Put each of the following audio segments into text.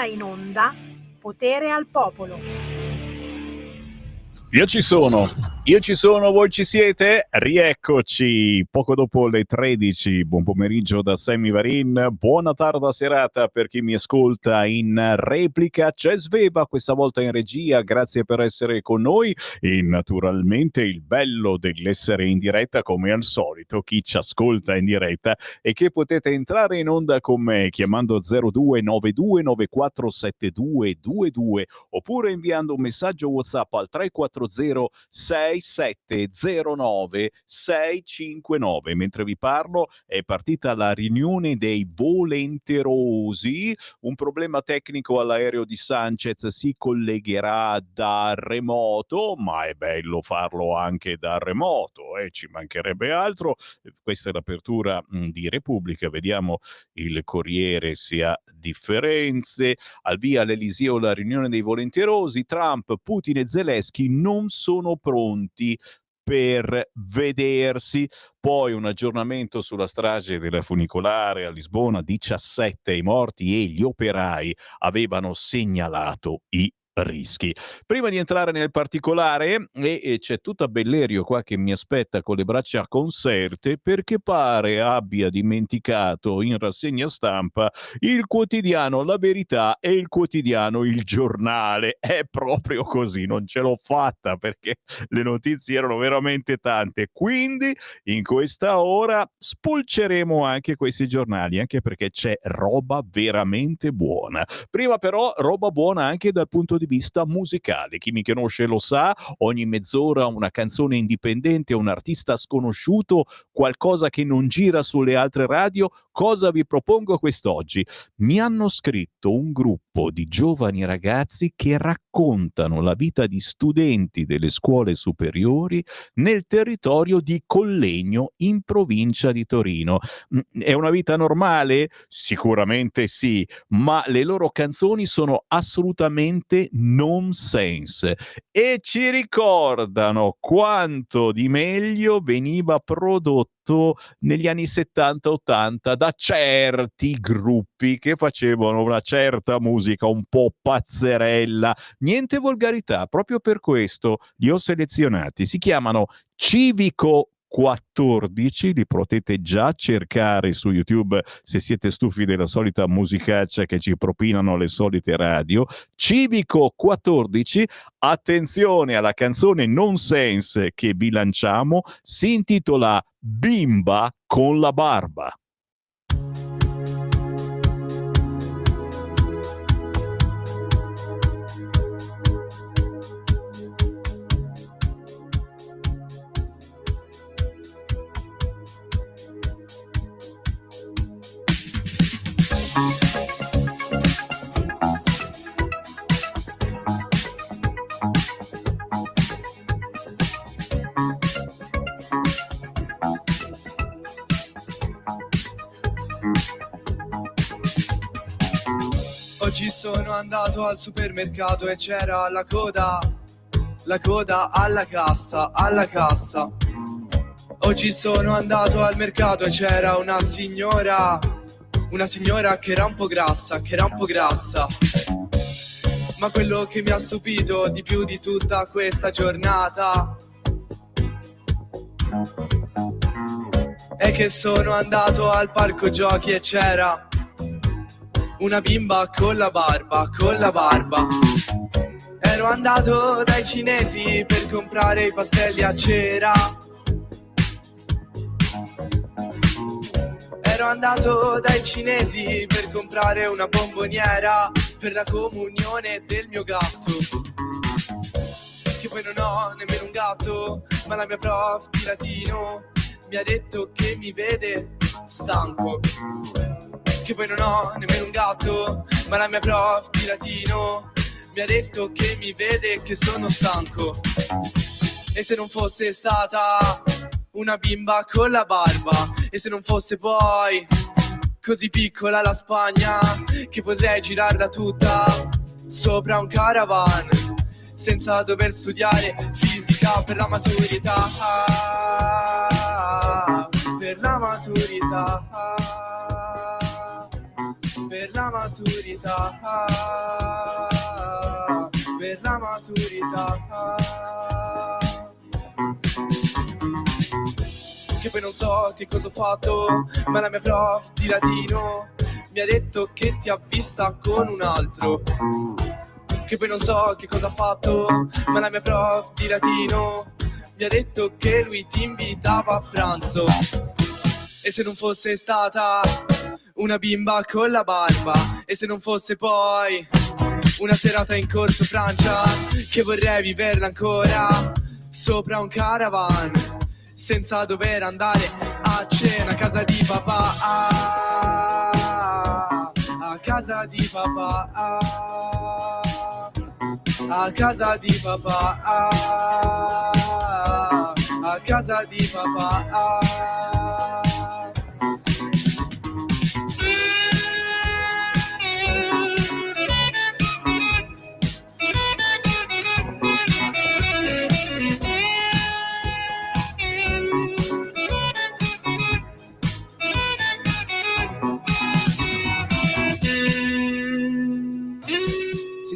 in onda Potere al Popolo. Io ci sono, voi ci siete? Rieccoci, poco dopo le 13, buon pomeriggio da Sammy Varin, buona tarda serata per chi mi ascolta in replica, c'è Sveva questa volta in regia, grazie per essere con noi e naturalmente il bello dell'essere in diretta come al solito, chi ci ascolta in diretta è che potete entrare in onda con me chiamando 0292947222 oppure inviando un messaggio WhatsApp al 340 6709 659. Mentre vi parlo è partita la riunione dei volenterosi, un problema tecnico all'aereo di Sanchez, si collegherà da remoto, ma è bello farlo anche da remoto, ci mancherebbe altro. Questa è l'apertura di Repubblica, vediamo il Corriere se ha differenze. Al via all'Eliseo la riunione dei volenterosi, Trump, Putin e Zelensky non sono pronti per vedersi. Poi un aggiornamento sulla strage della funicolare a Lisbona, 17 i morti e gli operai avevano segnalato i rischi. Prima di entrare nel particolare, e c'è tutta Bellerio qua che mi aspetta con le braccia conserte perché pare abbia dimenticato in rassegna stampa il quotidiano La Verità e il quotidiano Il Giornale. È proprio così, non ce l'ho fatta perché le notizie erano veramente tante, quindi in questa ora spulceremo anche questi giornali, anche perché c'è roba veramente buona. Prima però roba buona anche dal punto di vista musicale. Chi mi conosce lo sa, ogni mezz'ora una canzone indipendente, un artista sconosciuto, qualcosa che non gira sulle altre radio. Cosa vi propongo quest'oggi? Mi hanno scritto un gruppo di giovani ragazzi che raccontano la vita di studenti delle scuole superiori nel territorio di Collegno, in provincia di Torino. È una vita normale? Sicuramente sì, ma le loro canzoni sono assolutamente nonsense e ci ricordano quanto di meglio veniva prodotto negli anni 70-80 da certi gruppi che facevano una certa musica un po' pazzerella, niente volgarità. Proprio per questo li ho selezionati. Si chiamano Civico 14, li potete già cercare su YouTube se siete stufi della solita musicaccia che ci propinano le solite radio. Civico 14, attenzione alla canzone nonsense che vi lanciamo, si intitola Bimba con la barba. Oggi sono andato al supermercato e c'era la coda alla cassa. Oggi sono andato al mercato e c'era una signora che era un po' grassa. Ma quello che mi ha stupito di più di tutta questa giornata è che sono andato al parco giochi e c'era una bimba con la barba. Ero andato dai cinesi per comprare i pastelli a cera. Ero andato dai cinesi per comprare una bomboniera per la comunione del mio gatto. Che poi non ho nemmeno un gatto, ma la mia prof di latino mi ha detto che mi vede stanco. Che poi non ho nemmeno un gatto, ma la mia prof di latino mi ha detto che mi vede che sono stanco. E se non fosse stata una bimba con la barba, e se non fosse poi così piccola la Spagna, che potrei girarla tutta sopra un caravan senza dover studiare fisica per la maturità. Per la maturità. Per la maturità, per la maturità. Che poi non so che cosa ho fatto, ma la mia prof di latino mi ha detto che ti ha vista con un altro. Che poi non so che cosa ha fatto, ma la mia prof di latino mi ha detto che lui ti invitava a pranzo. E se non fosse stata una bimba con la barba, e se non fosse poi una serata in corso Francia, che vorrei viverla ancora sopra un caravan, senza dover andare a cena a casa di papà, a casa di papà, a casa di papà, a casa di papà.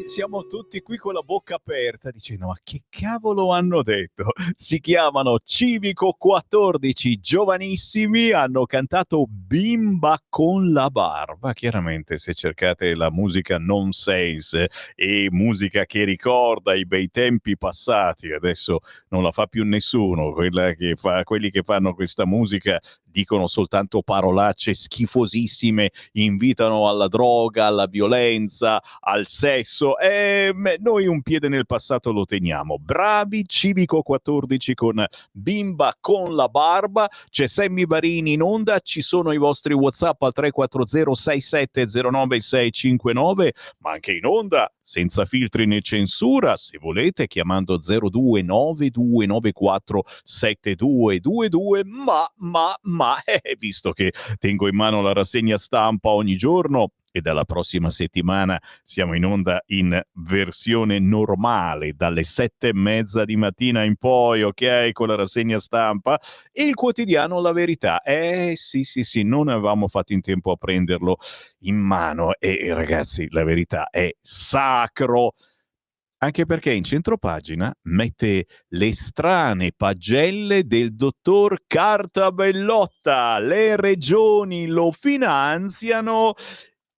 Siamo tutti qui con la bocca aperta dicendo ma che cavolo hanno detto? Si chiamano Civico 14, giovanissimi, hanno cantato Bimba con la barba. Chiaramente se cercate la musica nonsense e musica che ricorda i bei tempi passati, adesso non la fa più nessuno, quelli che fanno questa musica dicono soltanto parolacce schifosissime, invitano alla droga, alla violenza, al sesso. Noi un piede nel passato lo teniamo. Bravi, Civico 14 con Bimba con la barba. C'è Sammy Varini in onda, ci sono i vostri WhatsApp al 340 6709 659, ma anche in onda senza filtri né censura, se volete, chiamando 029294 7222, visto che tengo in mano la rassegna stampa ogni giorno e dalla prossima settimana siamo in onda in versione normale dalle 7:30 di mattina in poi, ok, con la rassegna stampa, il quotidiano La Verità. Sì, non avevamo fatto in tempo a prenderlo in mano e ragazzi, La Verità è sacro. Anche perché in centropagina mette le strane pagelle del dottor Cartabellotta. Le regioni lo finanziano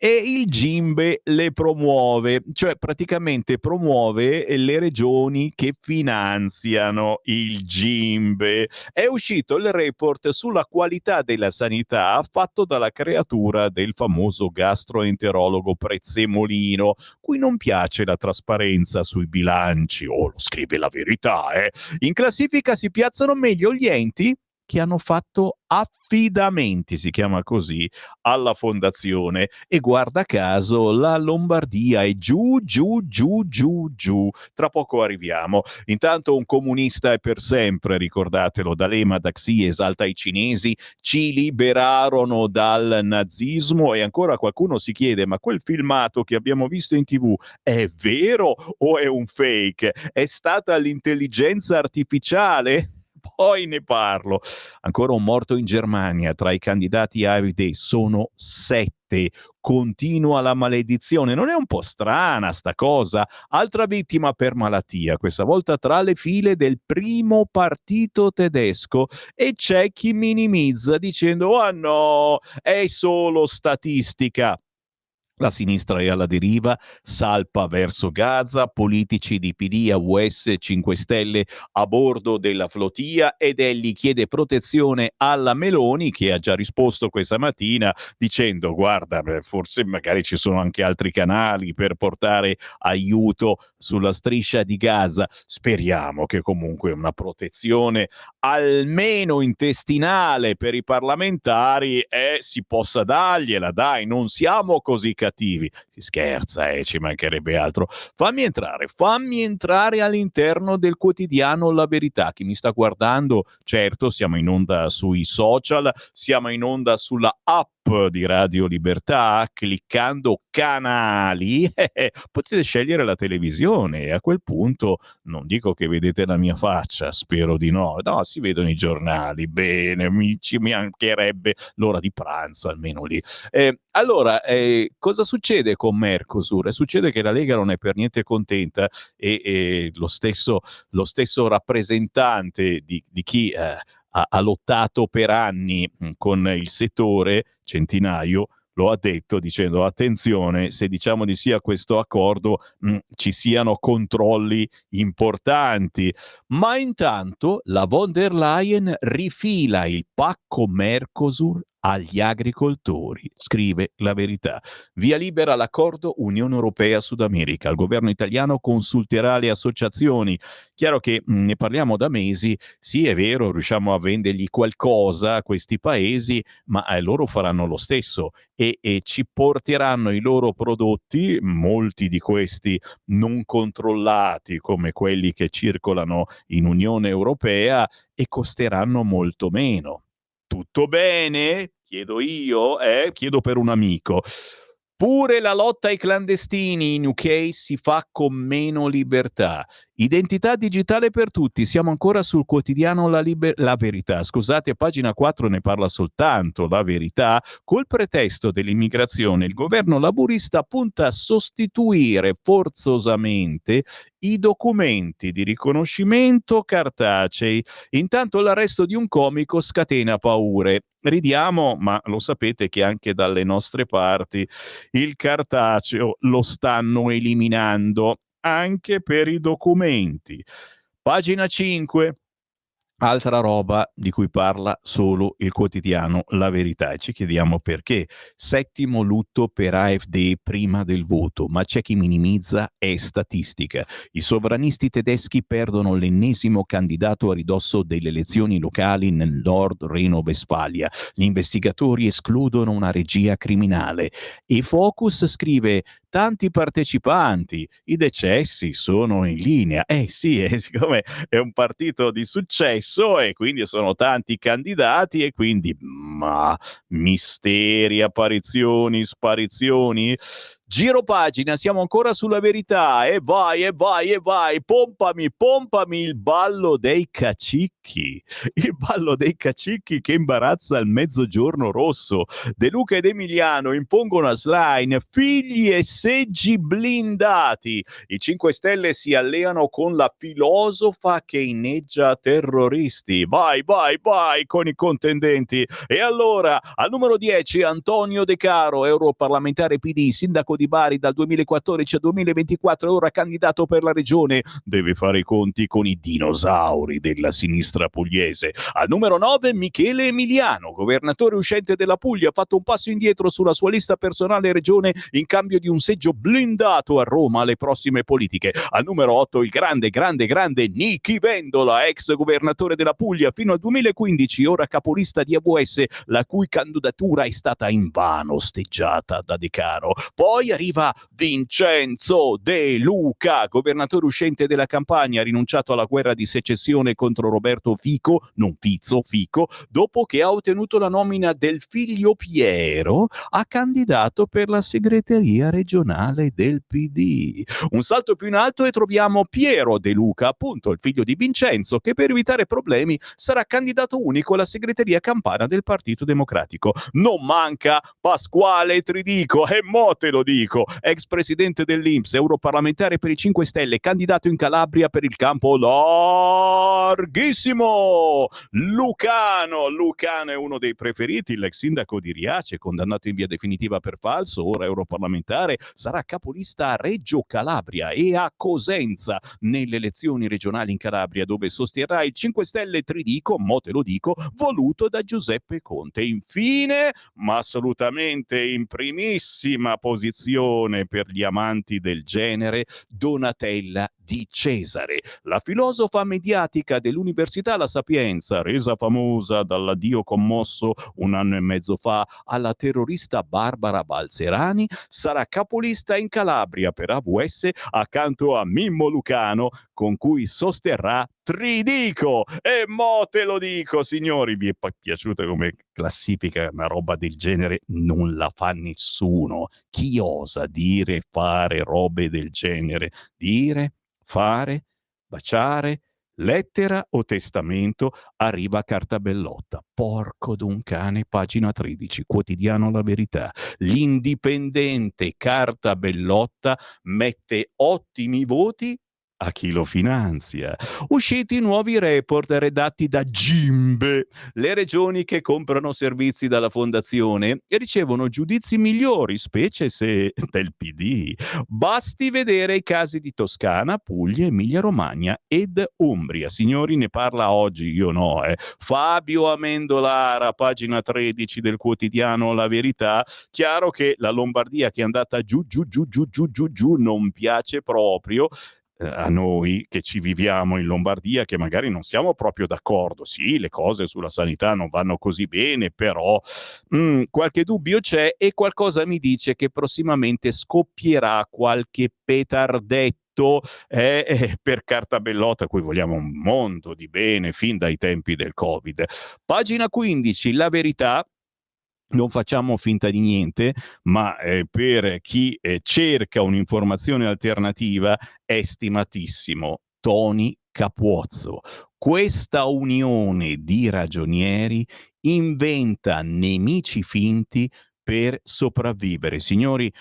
e il Gimbe le promuove, cioè praticamente promuove le regioni che finanziano il Gimbe. È uscito il report sulla qualità della sanità fatto dalla creatura del famoso gastroenterologo Prezzemolino, cui non piace la trasparenza sui bilanci. Lo scrive La Verità, In classifica si piazzano meglio gli enti che hanno fatto affidamenti, si chiama così, alla fondazione, e guarda caso la Lombardia è giù. Tra poco arriviamo. Intanto un comunista è per sempre, ricordatelo, D'Alema da Xi esalta i cinesi, ci liberarono dal nazismo, e ancora qualcuno si chiede ma quel filmato che abbiamo visto in TV è vero o è un fake? È stata l'intelligenza artificiale? Poi ne parlo. Ancora un morto in Germania tra i candidati AfD, sono 7. Continua la maledizione. Non è un po' strana sta cosa? Altra vittima per malattia, questa volta tra le file del primo partito tedesco, e c'è chi minimizza dicendo ah no, è solo statistica. La sinistra è alla deriva, salpa verso Gaza, politici di PD, AUS, 5 Stelle a bordo della flotilla, ed egli chiede protezione alla Meloni, che ha già risposto questa mattina dicendo guarda, forse magari ci sono anche altri canali per portare aiuto sulla striscia di Gaza. Speriamo che comunque una protezione almeno intestinale per i parlamentari si possa dargliela, dai, non siamo così cattivi. Si scherza, ci mancherebbe altro. Fammi entrare all'interno del quotidiano La Verità. Chi mi sta guardando, certo, siamo in onda sui social, siamo in onda sulla app di Radio Libertà, cliccando canali potete scegliere la televisione, e a quel punto non dico che vedete la mia faccia, spero di no, si vedono i giornali, bene, ci mancherebbe l'ora di pranzo almeno lì. Allora, cosa Cosa succede con Mercosur? Succede che la Lega non è per niente contenta e lo stesso rappresentante di chi ha lottato per anni con il settore, Centinaio, lo ha detto dicendo attenzione, se diciamo di sì a questo accordo ci siano controlli importanti. Ma intanto la von der Leyen rifila il pacco Mercosur agli agricoltori, scrive La Verità. Via libera l'accordo Unione Europea-Sud America. Il governo italiano consulterà le associazioni. Chiaro che ne parliamo da mesi, sì è vero, riusciamo a vendergli qualcosa a questi paesi, ma loro faranno lo stesso e ci porteranno i loro prodotti, molti di questi non controllati come quelli che circolano in Unione Europea, e costeranno molto meno. Tutto bene? Chiedo io, chiedo per un amico. Pure la lotta ai clandestini in UK si fa con meno libertà. Identità digitale per tutti. Siamo ancora sul quotidiano La Verità. Scusate, pagina 4 ne parla soltanto La Verità. Col pretesto dell'immigrazione, il governo laburista punta a sostituire forzosamente i documenti di riconoscimento cartacei. Intanto l'arresto di un comico scatena paure. Ridiamo, ma lo sapete che anche dalle nostre parti il cartaceo lo stanno eliminando anche per i documenti. Pagina 5. Altra roba di cui parla solo il quotidiano La Verità, e ci chiediamo perché. Settimo lutto per AfD prima del voto, ma c'è chi minimizza, è statistica. I sovranisti tedeschi perdono l'ennesimo candidato a ridosso delle elezioni locali nel Nord Reno-Westfalia. Gli investigatori escludono una regia criminale. E Focus scrive: tanti partecipanti, i decessi sono in linea. Sì, siccome è un partito di successo e quindi sono tanti candidati e quindi misteri, apparizioni, sparizioni. Giro pagina, siamo ancora sulla Verità e vai, pompami il ballo dei cacicchi. Il ballo dei cacicchi che imbarazza il Mezzogiorno Rosso. De Luca ed Emiliano impongono a Schlein figli e seggi blindati. I 5 Stelle si alleano con la filosofa che inneggia terroristi. Vai con i contendenti. E allora, al numero 10 Antonio De Caro, europarlamentare PD, sindaco di Bari dal 2014 al 2024, ora candidato per la regione, deve fare i conti con i dinosauri della sinistra pugliese. Al numero 9 Michele Emiliano, governatore uscente della Puglia, ha fatto un passo indietro sulla sua lista personale regione in cambio di un seggio blindato a Roma alle prossime politiche. Al numero 8 il grande Nichi Vendola, ex governatore della Puglia fino al 2015, ora capolista di AVS, la cui candidatura è stata invano osteggiata da De Caro. Poi arriva Vincenzo De Luca, governatore uscente della Campania, ha rinunciato alla guerra di secessione contro Roberto Fico, non Fizzo, Fico, dopo che ha ottenuto la nomina del figlio Piero a candidato per la segreteria regionale del PD. Un salto più in alto e troviamo Piero De Luca, appunto il figlio di Vincenzo, che per evitare problemi sarà candidato unico alla segreteria campana del Partito Democratico. Non manca Pasquale Tridico, e mo te lo dico, ex presidente dell'INPS, europarlamentare per i 5 Stelle, candidato in Calabria per il campo larghissimo. Lucano è uno dei preferiti, l'ex sindaco di Riace, condannato in via definitiva per falso, ora europarlamentare, sarà capolista a Reggio Calabria e a Cosenza nelle elezioni regionali in Calabria, dove sosterrà il 5 Stelle Tridico, mo te lo dico, voluto da Giuseppe Conte. Infine, ma assolutamente in primissima posizione per gli amanti del genere, Donatella Di Cesare, la filosofa mediatica dell'Università La Sapienza, resa famosa dall'addio commosso un anno e mezzo fa alla terrorista Barbara Balzerani, sarà capolista in Calabria per AVS accanto a Mimmo Lucano, con cui sosterrà Tridico. E mo te lo dico, signori, vi è piaciuta come classifica? Una roba del genere non la fa nessuno. Chi osa dire, fare robe del genere? Dire, fare, baciare, Lettera o testamento, arriva carta bellotta. Porco d'un cane, pagina 13, quotidiano La Verità. L'indipendente carta bellotta mette ottimi voti a chi lo finanzia. Usciti nuovi report redatti da Gimbe. Le regioni che comprano servizi dalla fondazione ricevono giudizi migliori, specie se del PD. Basti vedere i casi di Toscana, Puglia, Emilia-Romagna ed Umbria. Signori, ne parla oggi, io no. Fabio Amendolara, pagina 13 del quotidiano La Verità. Chiaro che la Lombardia che è andata giù, non piace proprio a noi che ci viviamo in Lombardia, che magari non siamo proprio d'accordo. Sì, le cose sulla sanità non vanno così bene, però qualche dubbio c'è e qualcosa mi dice che prossimamente scoppierà qualche petardetto per carta bellotta, a cui vogliamo un mondo di bene fin dai tempi del Covid. Pagina 15, La Verità. Non facciamo finta di niente, ma per chi cerca un'informazione alternativa è stimatissimo Tony Capuozzo. Questa unione di ragionieri inventa nemici finti per sopravvivere. Signori,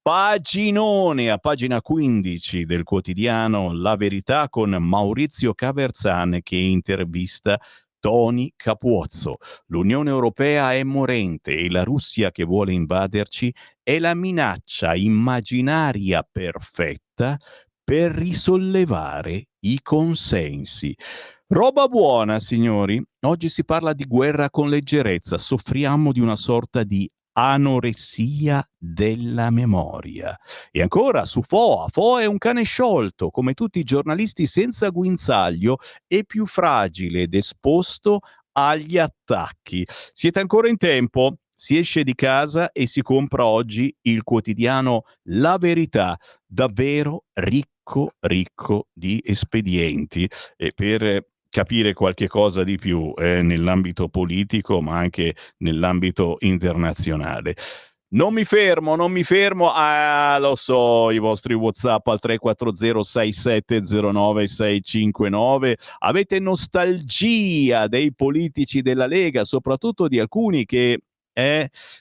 paginone a pagina 15 del quotidiano La Verità con Maurizio Caverzan che intervista Tony Capuozzo. L'Unione Europea è morente e la Russia che vuole invaderci è la minaccia immaginaria perfetta per risollevare i consensi. Roba buona, signori. Oggi si parla di guerra con leggerezza. Soffriamo di una sorta di anoressia della memoria. E ancora su Foa. Foa è un cane sciolto, come tutti i giornalisti senza guinzaglio, e più fragile ed esposto agli attacchi. Siete ancora in tempo? Si esce di casa e si compra oggi il quotidiano La Verità, davvero ricco di espedienti per capire qualche cosa di più nell'ambito politico, ma anche nell'ambito internazionale. Non mi fermo, lo so, i vostri WhatsApp al 340-6709-659. Avete nostalgia dei politici della Lega, soprattutto di alcuni che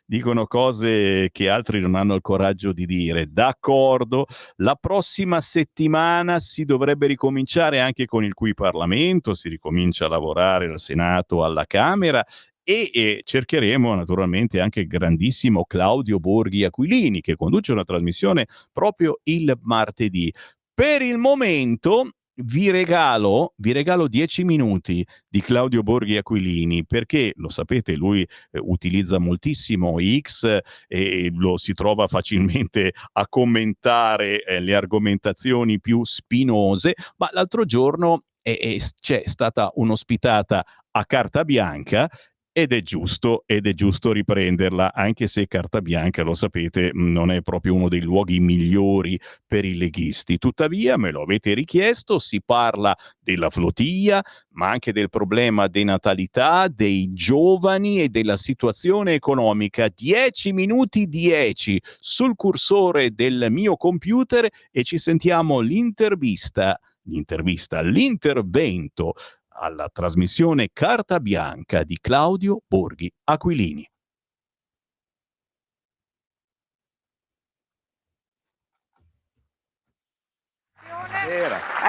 dicono cose che altri non hanno il coraggio di dire. D'accordo, la prossima settimana si dovrebbe ricominciare anche con il cui Parlamento, si ricomincia a lavorare al Senato, alla Camera e cercheremo naturalmente anche il grandissimo Claudio Borghi Aquilini che conduce una trasmissione proprio il martedì. Per il momento vi regalo 10 minuti di Claudio Borghi Aquilini perché, lo sapete, lui utilizza moltissimo X e lo si trova facilmente a commentare le argomentazioni più spinose, ma l'altro giorno c'è stata un'ospitata a carta bianca ed è giusto riprenderla, anche se carta bianca, lo sapete, non è proprio uno dei luoghi migliori per i leghisti. Tuttavia, me lo avete richiesto, si parla della flotilla, ma anche del problema denatalità, dei giovani e della situazione economica. 10 minuti 10 sul cursore del mio computer e ci sentiamo l'intervento alla trasmissione Carta Bianca di Claudio Borghi Aquilini.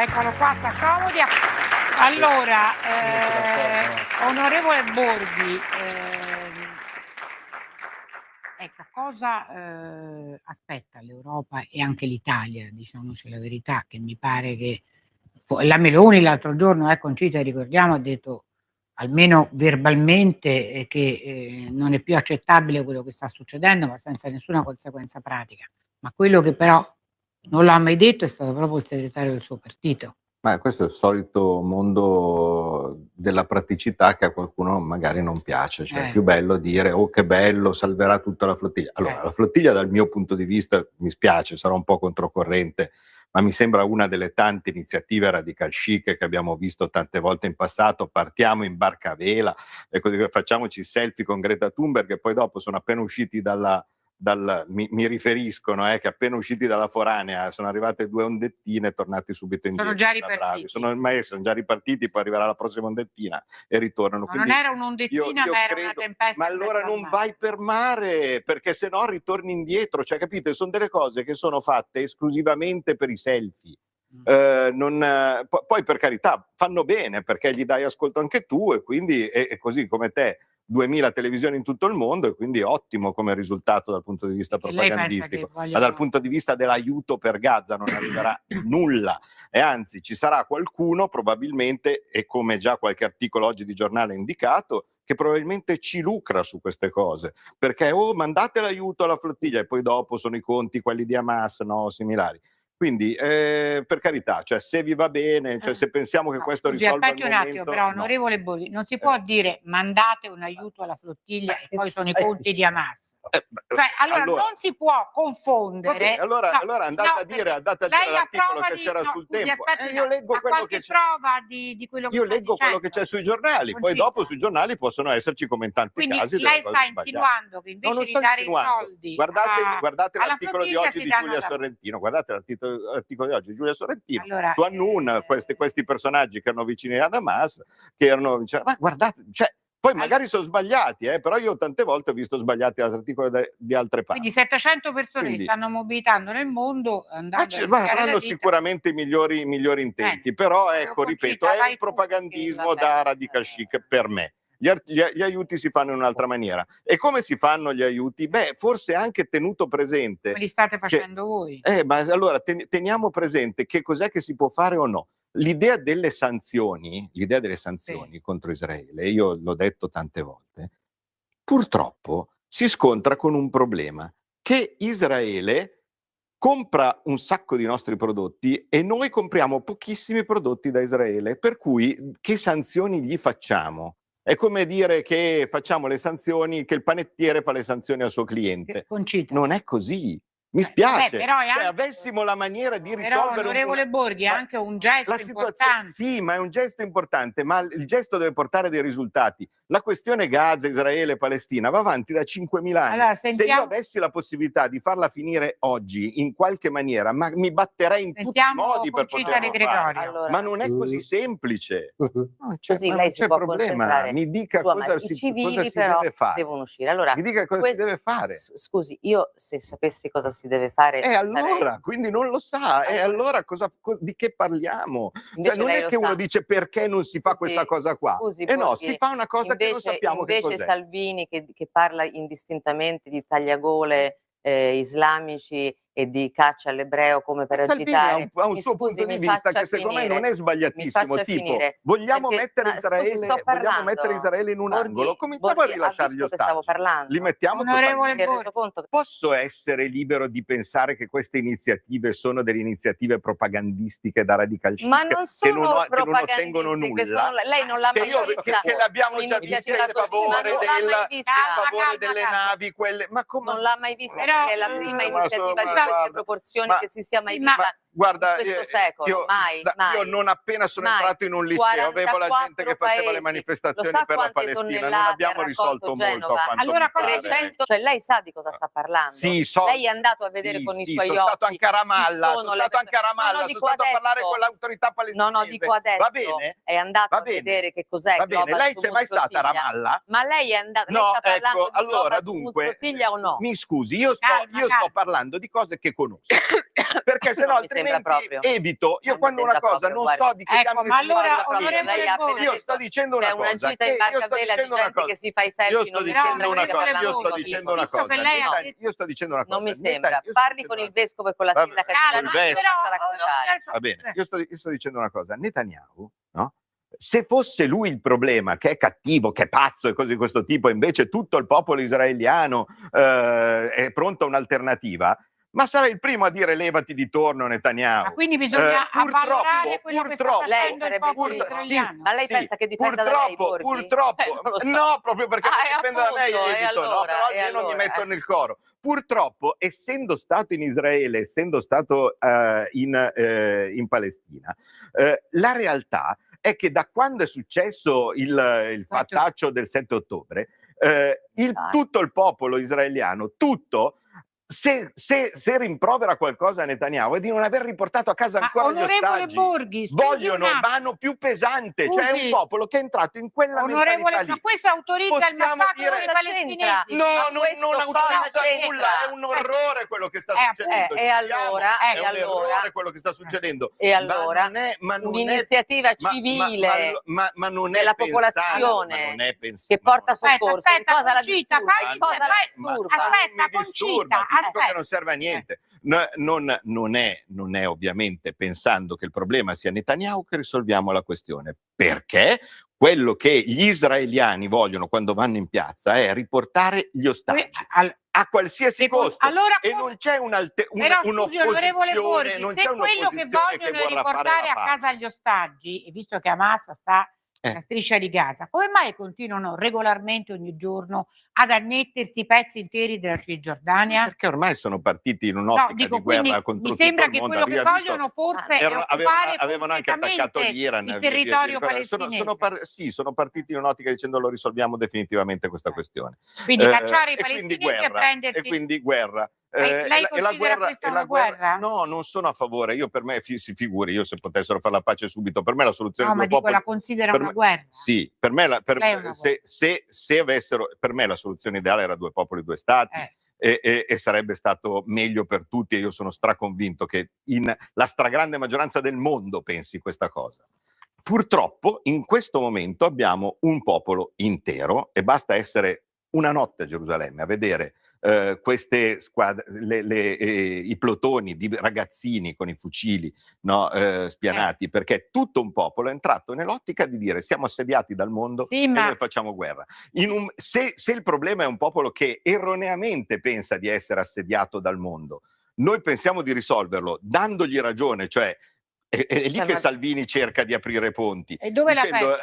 Eccolo qua, sta comodi. Allora, onorevole Borghi, ecco, cosa aspetta l'Europa e anche l'Italia, diciamoci la verità, che mi pare che la Meloni l'altro giorno, Concita, ricordiamo, ha detto almeno verbalmente che non è più accettabile quello che sta succedendo, ma senza nessuna conseguenza pratica. Ma quello che però non l'ha mai detto è stato proprio il segretario del suo partito. Ma questo è il solito mondo della praticità che a qualcuno magari non piace, cioè è più bello dire oh che bello, salverà tutta la flottiglia. Allora, la flottiglia dal mio punto di vista, mi spiace, sarò un po' controcorrente, ma mi sembra una delle tante iniziative radical chic che abbiamo visto tante volte in passato. Partiamo in barca a vela, facciamoci selfie con Greta Thunberg e poi dopo sono appena usciti dalla mi riferiscono che appena usciti dalla foranea sono arrivate 2 ondettine, tornati subito indietro. Sono già ripartiti. Sono già ripartiti, poi arriverà la prossima ondettina e ritornano. No, non era un'ondettina, ma era una tempesta. Ma allora non vai per mare, perché se no ritorni indietro, cioè capite? Sono delle cose che sono fatte esclusivamente per i selfie. Poi per carità fanno bene, perché gli dai ascolto anche tu, e quindi è così come te 2000 televisioni in tutto il mondo, e quindi ottimo come risultato dal punto di vista propagandistico, ma dal punto di vista dell'aiuto per Gaza non arriverà nulla, e anzi ci sarà qualcuno probabilmente, e come già qualche articolo oggi di giornale ha indicato, che probabilmente ci lucra su queste cose, perché mandate l'aiuto alla flottiglia e poi dopo sono i conti quelli di Hamas, no, similari. Quindi per carità, cioè, se vi va bene, cioè, se pensiamo che questo risolva il momento, un attimo, però, onorevole Borghi, non si può dire mandate un aiuto alla flottiglia e poi sono i conti di Hamas. Cioè, allora non si può confondere. Allora andate a dire l'articolo che c'era sul Tempo. Io leggo quello che c'è. Prova di quello che io leggo quello che c'è sui giornali, poi dopo sui giornali possono esserci come in tanti casi. Quindi lei sta insinuando che invece di dare i soldi, guardate l'articolo di oggi di Giulia Sorrentino, guardate l'articolo di oggi di Giulia Sorrentino su Hannun, questi personaggi che erano vicini ad Hamas, che erano vicini, ma guardate, cioè, poi magari sono sbagliati, però io tante volte ho visto sbagliati articoli di altre parti. Quindi 700 persone si stanno mobilitando nel mondo, avranno sicuramente i migliori intenti, però ecco, ripeto, è un propagandismo da radical chic per me. Gli aiuti si fanno in un'altra maniera. E come si fanno gli aiuti? Beh, forse anche tenuto presente... Come li state facendo voi? Ma allora teniamo presente che cos'è che si può fare o no. L'idea delle sanzioni contro Israele, io l'ho detto tante volte, purtroppo si scontra con un problema, che Israele compra un sacco di nostri prodotti e noi compriamo pochissimi prodotti da Israele, per cui che sanzioni gli facciamo? È come dire che facciamo le sanzioni, che il panettiere fa le sanzioni al suo cliente. Non è così. Mi spiace, però se avessimo la maniera di risolvere... Però, onorevole Borghi, è anche un gesto importante. Sì, ma è un gesto importante, ma il gesto deve portare dei risultati. La questione Gaza, Israele, Palestina va avanti da 5.000 anni. Allora, se io avessi la possibilità di farla finire oggi, in qualche maniera, ma mi batterei in tutti i modi per poterlo fare. Allora, ma non è così semplice. Così lei si può concentrare. Mi dica cosa si deve fare. Devono uscire. Allora, mi dica cosa si deve fare. Scusi, io se sapessi cosa si deve fare... allora, quindi non lo sa. E allora di che parliamo? Cioè, non è che uno dice perché non si fa questa cosa qua. Scusi, no, si fa una cosa che non sappiamo che cos'è. Invece Salvini che parla indistintamente di tagliagole islamici e di caccia all'ebreo come per agitare. Ha un suo punto di vista che secondo me non è sbagliatissimo, tipo vogliamo mettere Israele in un angolo, cominciamo a rilasciare gli ostaggi, li mettiamo totalmente. Posso essere libero di pensare che queste iniziative sono delle iniziative propagandistiche da radical chic, ma non sono che non ottengono nulla, lei non l'ha mai vista, che l'abbiamo già vista in favore delle navi, quelle, ma come non l'ha mai vista, perché è la prima iniziativa di queste proporzioni che si sia mai vista guarda, in questo secolo. Io non appena sono entrato in un liceo avevo la gente che faceva le manifestazioni per la Palestina, non abbiamo risolto molto a quanto allora, mi pare. Cioè lei sa di cosa sta parlando? Sì, lei è andato a vedere con i suoi occhi. Sono stato anche a Ramallah, sono stato a parlare con l'autorità palestinese. No, dico adesso. Va bene? È andato a vedere che cos'è. Va bene, lei c'è mai stata a Ramallah? Ma lei è andato, no, lei sta parlando di allora dunque, o no? mi scusi, io sto parlando di cose che conosco. Perché sennò altrimenti evito. Io quando una cosa non so di che ecco, ma allora io sto dicendo una cosa. È una gita in barca a vela di gente che si fa i selfie. Io sto dicendo una cosa. Io sto dicendo una cosa. Non mi sembra. Parli con il vescovo e con la sindaca. Va bene. Io sto dicendo una cosa. Netanyahu, no? Se fosse lui il problema, che è cattivo, che è pazzo e cose di questo tipo, e invece tutto il popolo israeliano è pronto a un'alternativa, ma sarà il primo a dire levati di torno Netanyahu. Ma quindi bisogna avvalorare quello che sta facendo il popolo israeliano. Ma lei pensa che dipenda da lei, Borghi? Purtroppo, no, proprio perché non dipende da me, evito, no, però io non mi metto nel coro. Purtroppo, essendo stato in Israele, essendo stato in Palestina, la realtà è che da quando è successo il fattaccio del 7 ottobre, tutto il popolo israeliano, tutto, se rimprovera qualcosa a Netanyahu è di non aver riportato a casa ancora gli ostaggi. Borghi, Vogliono mano più pesante, cioè è un popolo che è entrato in quella mentalità lì. Ma questo autorizza il massacro dei palestinesi? No, non autorizza nulla, è un orrore quello che sta succedendo. E allora, è un errore quello che sta succedendo. E allora, un'iniziativa civile della popolazione che porta soccorso. Aspetta, Concita, che non serve a niente. Non è ovviamente pensando che il problema sia Netanyahu che risolviamo la questione, perché quello che gli israeliani vogliono quando vanno in piazza è riportare gli ostaggi a qualsiasi costo, allora, e non c'è un'opposizione, non c'è quello che vogliono è riportare a casa gli ostaggi, e visto che Hamas sta la striscia di Gaza, come mai continuano regolarmente ogni giorno ad annettersi pezzi interi della Cisgiordania? Perché ormai sono partiti in un'ottica di guerra contro mi sembra tutto il che mondo. quello che vogliono forse è occupare avevano anche attaccato l'Iran, il territorio palestinese. Sono partiti in un'ottica dicendo lo risolviamo definitivamente questa questione. Quindi cacciare i palestinesi e prendersi... E quindi guerra. Lei considera questa una guerra? No, non sono a favore. Io, per me, si figuri, io se potessero fare la pace subito, per me la soluzione no, ma dico, la considera una guerra? Sì, per me se avessero, per me la soluzione ideale era 2 popoli, 2 stati. E sarebbe stato meglio per tutti, e io sono straconvinto che la stragrande maggioranza del mondo pensi questa cosa. Purtroppo in questo momento abbiamo un popolo intero, e basta essere una notte a Gerusalemme a vedere queste squadre, i plotoni di ragazzini con i fucili, no, spianati, perché tutto un popolo è entrato nell'ottica di dire siamo assediati dal mondo e noi facciamo guerra. Se il problema è un popolo che erroneamente pensa di essere assediato dal mondo, noi pensiamo di risolverlo dandogli ragione, cioè è lì che Salvini cerca di aprire ponti, e dove dicendo,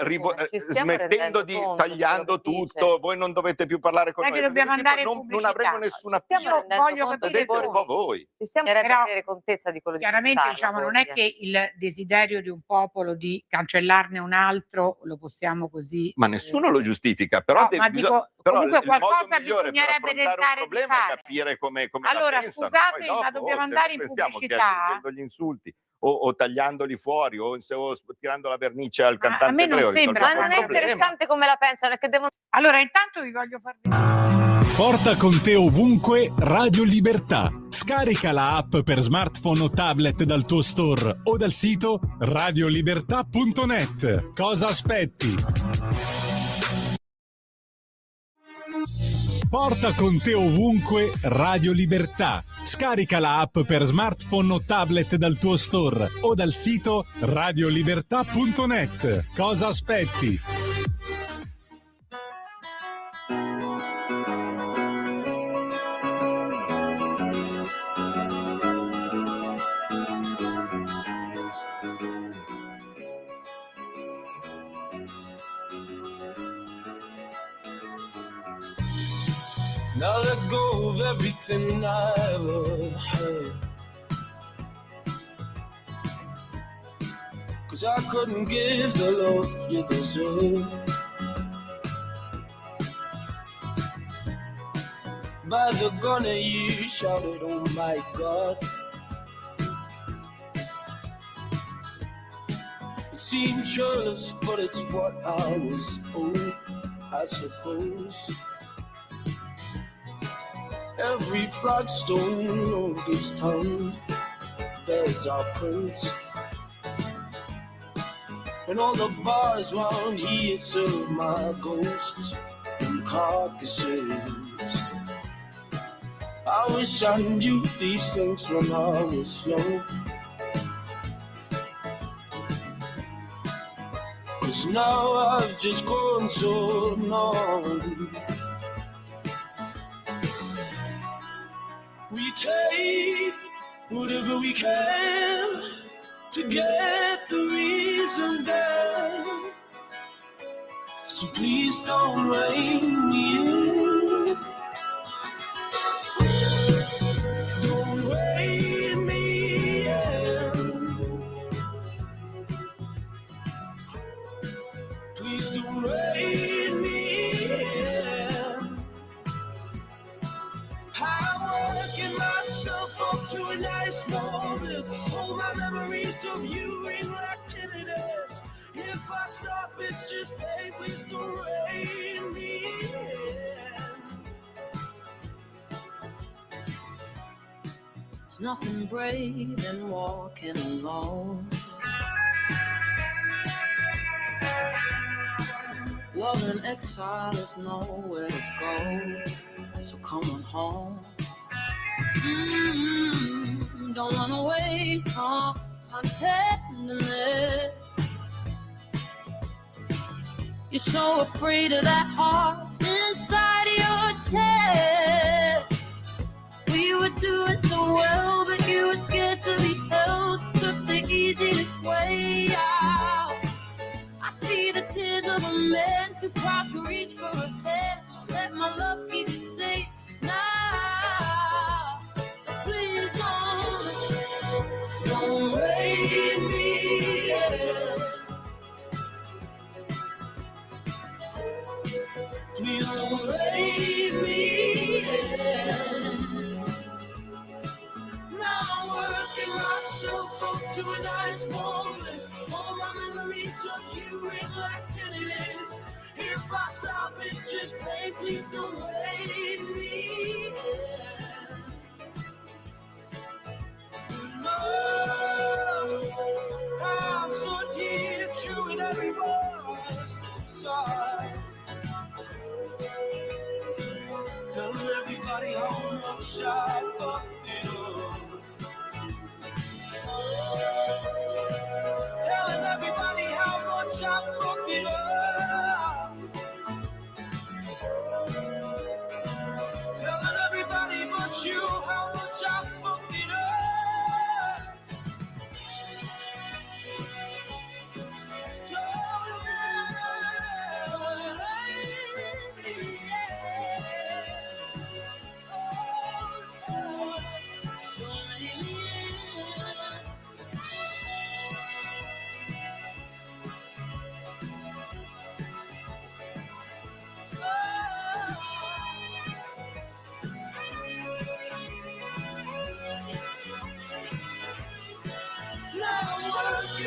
smettendo di tagliando tutto, voi non dovete più parlare con noi, dobbiamo andare non avremo nessuna io voglio capire un po' voi. Stiamo avere contezza di quello di cui chiaramente parla, diciamo, non è che il desiderio di un popolo di cancellarne un altro lo possiamo così, ma nessuno lo giustifica, però, ma dico, comunque qualcosa bisognerebbe tentare di fare. Capire come allora la scusate, ma dobbiamo andare in pubblicità, che gli insulti o tagliandoli fuori o tirando la vernice al cantante a me non ebreo, sembra, ma non è interessante come la pensano, è che devono... Allora intanto vi voglio far vedere. Porta con te ovunque Radio Libertà. Scarica la app per smartphone o tablet dal tuo store o dal sito radiolibertà.net. Cosa aspetti? Porta con te ovunque Radio Libertà. Scarica la app per smartphone o tablet dal tuo store o dal sito radiolibertà.net. Cosa aspetti? Now let go of everything I ever heard, 'cause I couldn't give the love you deserve. By the gun you shouted, oh my God. It seemed churlish, but it's what I was owed, I suppose. Every flagstone of this town bears our prints, and all the bars round here serve my ghosts and carcasses. I wish I knew these things when I was young, 'cause now I've just grown so numb. We take whatever we can to get the reason back, so please don't rein me in. Don't rein me in. memories of you elected it is. If I stop, it's just pain. Please don't rein me in. There's nothing brave in walking alone. Love in exile is nowhere to go, so come on home. Don't run away from my tenderness. You're so afraid of that heart inside your chest. We were doing so well, but you were scared to be held. Took the easiest way out. I see the tears of a man too proud to reach for a hand. Let my love keep you safe now. So please don't raise me. Please don't raise me. Now I'm working myself up to a nice warm place. All my memories of you reflected in this. If I stop, it's just pain. Please don't raise me. No, I'm so here to chew it every voice inside. Tell everybody how much I fucked it up. Telling everybody how much I fucked it up. Telling everybody but you how much I fucked it up.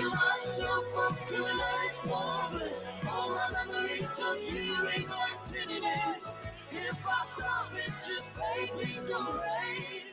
Myself up to a nice warmness. All my memories of you neglected it is. If I stop, it's just pain. Please don't rain.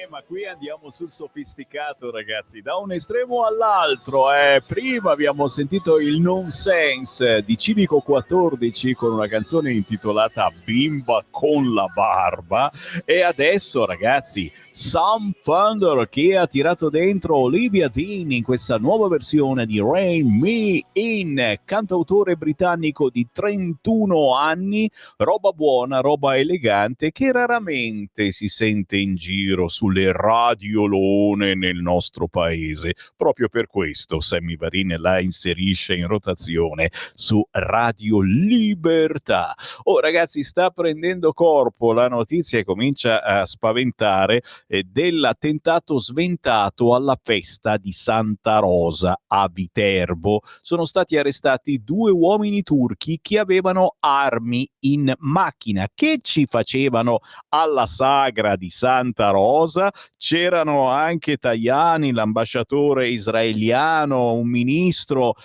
Ma qui andiamo sul sofisticato, ragazzi, da un estremo all'altro. Prima abbiamo sentito il Nonsense di Civico 14 con una canzone intitolata Bimba con la barba, e adesso, ragazzi, Sam Thunder, che ha tirato dentro Olivia Dean in questa nuova versione di Rain Me In, cantautore britannico di 31 anni, roba buona, roba elegante che raramente si sente in giro sulle radiolone nel nostro paese. Proprio per questo Sammy Varin la inserisce in rotazione su Radio Libertà. Oh, ragazzi, sta prendendo corpo la notizia e comincia a spaventare dell'attentato sventato alla festa di Santa Rosa a Viterbo. Sono stati arrestati 2 uomini turchi che avevano armi in macchina. Che ci facevano alla sagra di Santa Rosa? C'erano anche Tajani, l'ambasciatore israeliano, un ministro,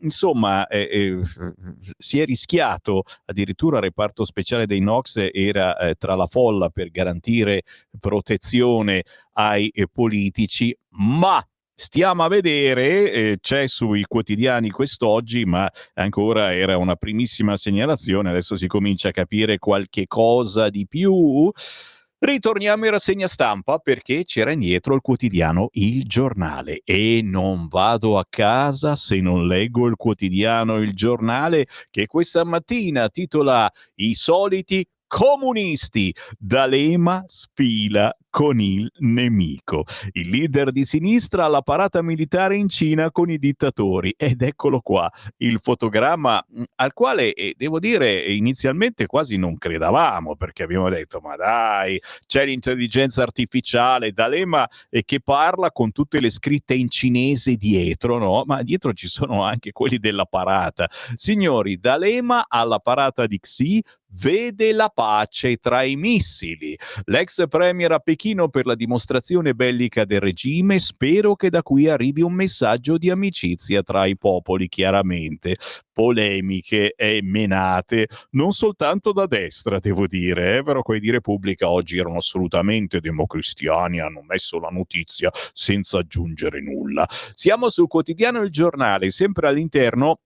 insomma si è rischiato, addirittura il reparto speciale dei Nox era tra la folla per garantire protezione ai politici, ma stiamo a vedere, c'è sui quotidiani quest'oggi, ma ancora era una primissima segnalazione, adesso si comincia a capire qualche cosa di più. Ritorniamo in rassegna stampa perché c'era indietro il quotidiano Il Giornale e non vado a casa se non leggo il quotidiano Il Giornale, che questa mattina titola I soliti comunisti, D'Alema sfila con il nemico. Il leader di sinistra alla parata militare in Cina con i dittatori. Ed eccolo qua, il fotogramma al quale, devo dire, inizialmente quasi non credevamo, perché abbiamo detto, ma dai, c'è l'intelligenza artificiale, D'Alema che parla con tutte le scritte in cinese dietro, no? Ma dietro ci sono anche quelli della parata. Signori, D'Alema alla parata di Xi vede la pace tra i missili. L'ex premier a Pechino inchino per la dimostrazione bellica del regime, spero che da qui arrivi un messaggio di amicizia tra i popoli, chiaramente. Polemiche e menate, non soltanto da destra, devo dire, però quelli di Repubblica oggi erano assolutamente democristiani, hanno messo la notizia senza aggiungere nulla. Siamo sul quotidiano Il Giornale, sempre all'interno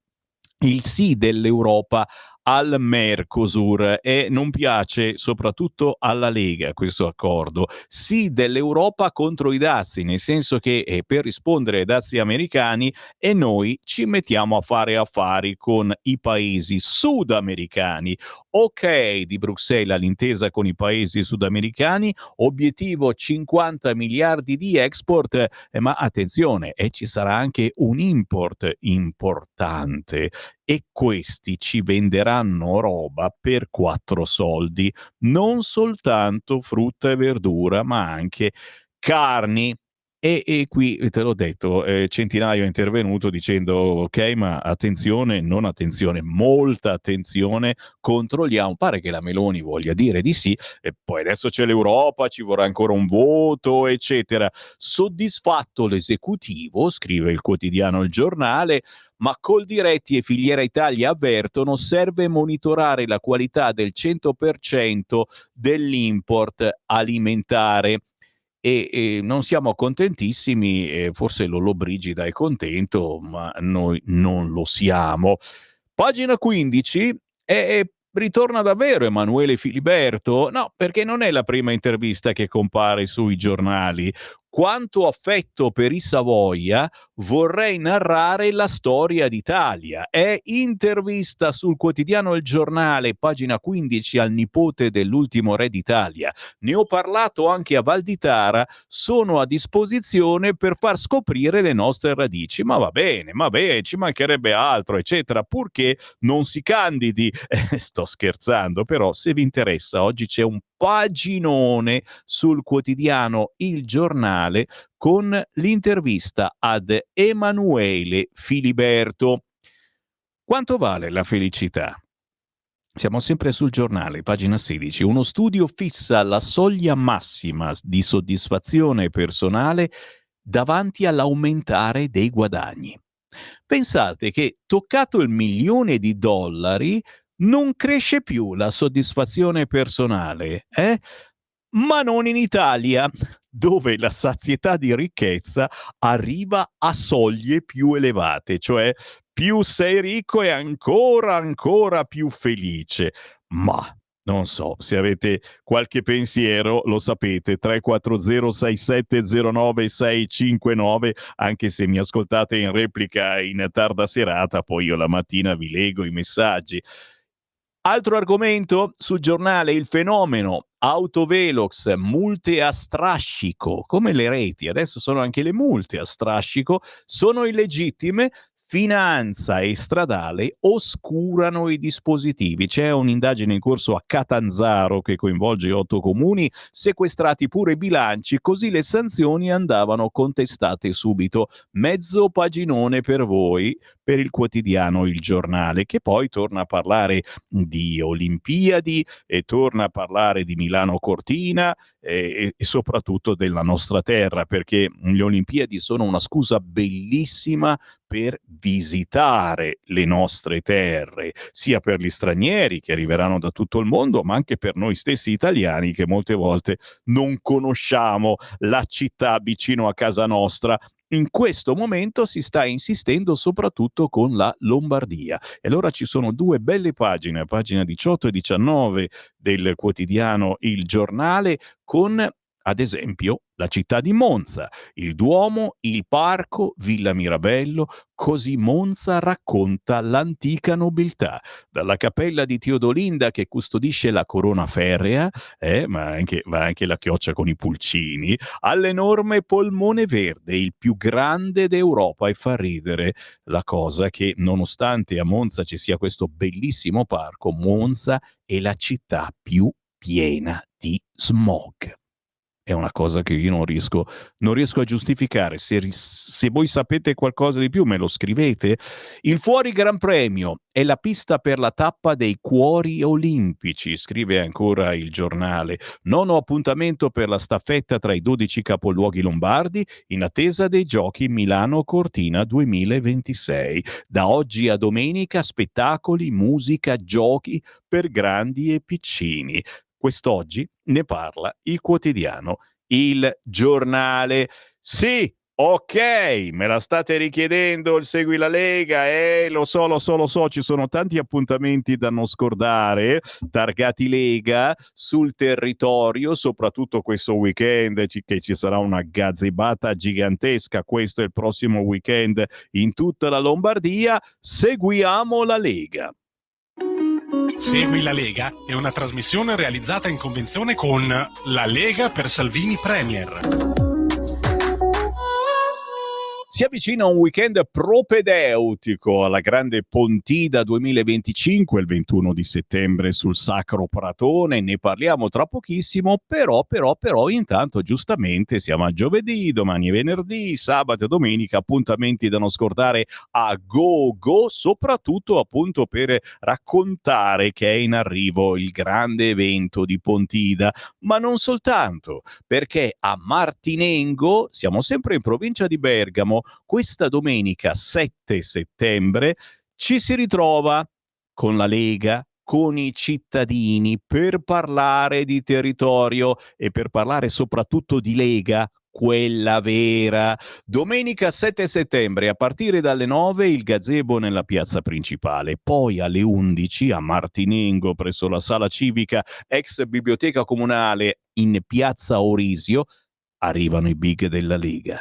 il sì dell'Europa al Mercosur, e non piace soprattutto alla Lega questo accordo. Sì dell'Europa contro i dazi, nel senso che per rispondere ai dazi americani e noi ci mettiamo a fare affari con i paesi sudamericani. Ok di Bruxelles all'intesa con i paesi sudamericani, obiettivo 50 miliardi di export, ma attenzione, ci sarà anche un import importante, e questi ci venderanno roba per 4 soldi, non soltanto frutta e verdura, ma anche carni. E qui te l'ho detto, Centinaio è intervenuto dicendo ok, ma attenzione, non attenzione, molta attenzione, controlliamo. Pare che la Meloni voglia dire di sì, e poi adesso c'è l'Europa, ci vorrà ancora un voto, eccetera. Soddisfatto l'esecutivo, scrive il quotidiano Il Giornale, ma Coldiretti e Filiera Italia avvertono serve monitorare la qualità del 100% dell'import alimentare. E non siamo contentissimi, forse Lollobrigida è contento, ma noi non lo siamo. Pagina 15, ritorna davvero Emanuele Filiberto? No, perché non è la prima intervista che compare sui giornali. Quanto affetto per i Savoia, vorrei narrare la storia d'Italia. È intervista sul quotidiano Il Giornale, pagina 15, al nipote dell'ultimo re d'Italia. Ne ho parlato anche a Valditara, sono a disposizione per far scoprire le nostre radici. Ma va bene, ci mancherebbe altro, eccetera, purché non si candidi. Sto scherzando, però se vi interessa, oggi c'è un paginone sul quotidiano Il Giornale con l'intervista ad Emanuele Filiberto. Quanto vale la felicità? Siamo sempre sul Giornale, pagina 16. Uno studio fissa la soglia massima di soddisfazione personale davanti all'aumentare dei guadagni. Pensate che, toccato il $1 milione, non cresce più la soddisfazione personale, ma non in Italia, dove la sazietà di ricchezza arriva a soglie più elevate, cioè più sei ricco e ancora più felice. Ma non so, se avete qualche pensiero, lo sapete, 34067096659, anche se mi ascoltate in replica in tarda serata, poi io la mattina vi leggo i messaggi. Altro argomento sul Giornale, il fenomeno autovelox, multe a strascico, come le reti, adesso sono anche le multe a strascico, sono illegittime. Finanza e stradale oscurano i dispositivi. C'è un'indagine in corso a Catanzaro che coinvolge 8 comuni, sequestrati pure i bilanci, così le sanzioni andavano contestate subito. Mezzo paginone per voi, per il quotidiano Il Giornale, che poi torna a parlare di Olimpiadi e torna a parlare di Milano Cortina e soprattutto della nostra terra, perché le Olimpiadi sono una scusa bellissima per visitare le nostre terre, sia per gli stranieri che arriveranno da tutto il mondo, ma anche per noi stessi italiani che molte volte non conosciamo la città vicino a casa nostra. In questo momento si sta insistendo soprattutto con la Lombardia. E allora ci sono 2 belle pagine, pagina 18 e 19 del quotidiano Il Giornale, con ad esempio la città di Monza, il Duomo, il parco, Villa Mirabello, così Monza racconta l'antica nobiltà, dalla cappella di Teodolinda che custodisce la corona ferrea, ma va anche la chioccia con i pulcini, all'enorme polmone verde, il più grande d'Europa, e fa ridere la cosa che nonostante a Monza ci sia questo bellissimo parco, Monza è la città più piena di smog. è una cosa che io non riesco a giustificare. Se voi sapete qualcosa di più, me lo scrivete. Il Fuori Gran Premio è la pista per la tappa dei cuori olimpici, scrive ancora il giornale. Nono appuntamento per la staffetta tra i 12 capoluoghi lombardi in attesa dei giochi Milano Cortina 2026. Da oggi a domenica spettacoli, musica, giochi per grandi e piccini. Quest'oggi ne parla il quotidiano Il Giornale. Sì, ok, me la state richiedendo il Segui la Lega, lo so, ci sono tanti appuntamenti da non scordare, targati Lega sul territorio, soprattutto questo weekend che ci sarà una gazebata gigantesca, questo è il prossimo weekend in tutta la Lombardia. Seguiamo la Lega. Segui la Lega è una trasmissione realizzata in convenzione con La Lega per Salvini Premier. Si avvicina un weekend propedeutico alla grande Pontida 2025, il 21 di settembre sul Sacro Pratone. Ne parliamo tra pochissimo, però intanto giustamente siamo a giovedì, domani è venerdì, sabato e domenica, appuntamenti da non scordare a gogo, soprattutto appunto per raccontare che è in arrivo il grande evento di Pontida, ma non soltanto, perché a Martinengo, siamo sempre in provincia di Bergamo, questa domenica 7 settembre ci si ritrova con la Lega, con i cittadini, per parlare di territorio e per parlare soprattutto di Lega, quella vera. Domenica 7 settembre a partire dalle 9 il gazebo nella piazza principale, poi alle 11 a Martinengo presso la sala civica ex biblioteca comunale in piazza Orisio arrivano i big della Lega.